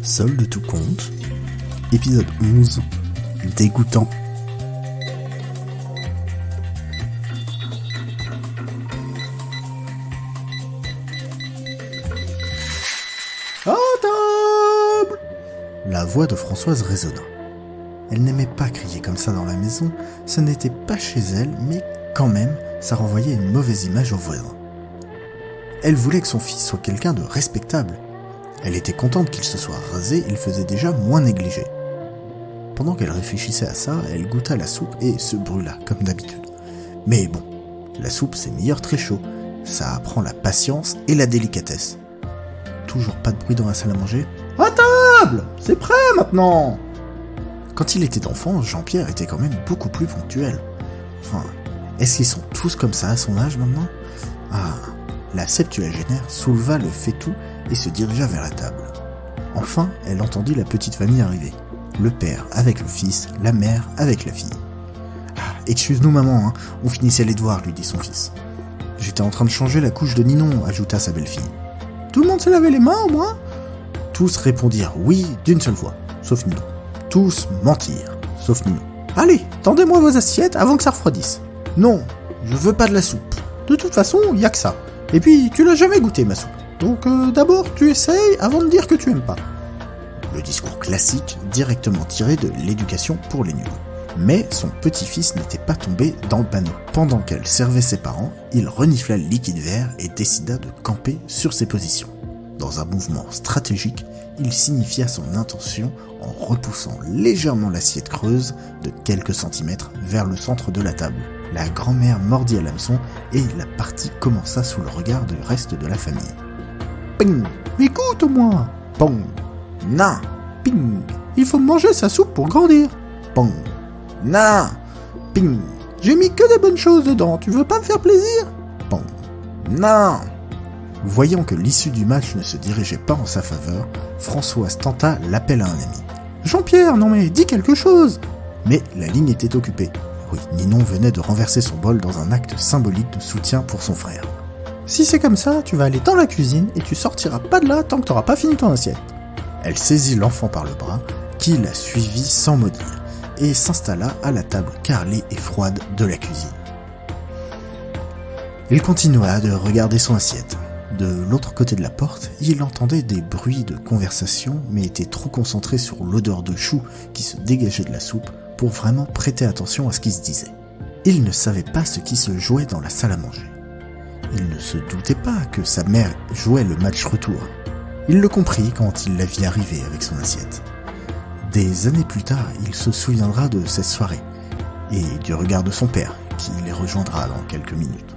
Solde tout compte, épisode 11, dégoûtant. À table! La voix de Françoise résonna. Elle n'aimait pas crier comme ça dans la maison, ce n'était pas chez elle, mais quand même, ça renvoyait une mauvaise image aux voisins. Elle voulait que son fils soit quelqu'un de respectable. Elle était contente qu'il se soit rasé, il faisait déjà moins négligé. Pendant qu'elle réfléchissait à ça, elle goûta la soupe et se brûla, comme d'habitude. Mais bon, la soupe c'est meilleur très chaud, ça apprend la patience et la délicatesse. Toujours pas de bruit dans la salle à manger. À table! C'est prêt maintenant! Quand il était enfant, Jean-Pierre était quand même beaucoup plus ponctuel. Enfin, est-ce qu'ils sont tous comme ça à son âge maintenant? Ah, la septuagénaire souleva le faitout et se dirigea vers la table. Enfin, elle entendit la petite famille arriver. Le père avec le fils, la mère avec la fille. « Ah, excuse-nous maman, hein, on finissait les devoirs, lui dit son fils. J'étais en train de changer la couche de Ninon, ajouta sa belle-fille. Tout le monde s'est lavé les mains au moins? Tous répondirent oui d'une seule voix, sauf Ninon. Tous mentirent, sauf Ninon. Allez, tendez-moi vos assiettes avant que ça refroidisse. Non, je veux pas de la soupe. De toute façon, y a que ça. Et puis, tu l'as jamais goûté ma soupe. Donc d'abord, tu essayes avant de dire que tu aimes pas. Le discours classique, directement tiré de l'éducation pour les nuls. Mais son petit-fils n'était pas tombé dans le panneau. Pendant qu'elle servait ses parents, il renifla le liquide vert et décida de camper sur ses positions. Dans un mouvement stratégique, il signifia son intention en repoussant légèrement l'assiette creuse de quelques centimètres vers le centre de la table. La grand-mère mordit à l'hameçon et la partie commença sous le regard du reste de la famille. Ping! Écoute au moins! Pong! Non! Ping! Il faut manger sa soupe pour grandir! Pong! Non! Ping! J'ai mis que des bonnes choses dedans, tu veux pas me faire plaisir? Pong! Non! Voyant que l'issue du match ne se dirigeait pas en sa faveur, Françoise tenta l'appel à un ami. Jean-Pierre, non mais dis quelque chose! Mais la ligne était occupée. Oui, Ninon venait de renverser son bol dans un acte symbolique de soutien pour son frère. Si c'est comme ça, tu vas aller dans la cuisine et tu sortiras pas de là tant que t'auras pas fini ton assiette. Elle saisit l'enfant par le bras, qui la suivit sans mot dire, et s'installa à la table carrelée et froide de la cuisine. Il continua de regarder son assiette. De l'autre côté de la porte, il entendait des bruits de conversation, mais était trop concentré sur l'odeur de chou qui se dégageait de la soupe pour vraiment prêter attention à ce qui se disait. Il ne savait pas ce qui se jouait dans la salle à manger. Il ne se doutait pas que sa mère jouait le match retour. Il le comprit quand il la vit arriver avec son assiette. Des années plus tard, il se souviendra de cette soirée et du regard de son père qui les rejoindra dans quelques minutes.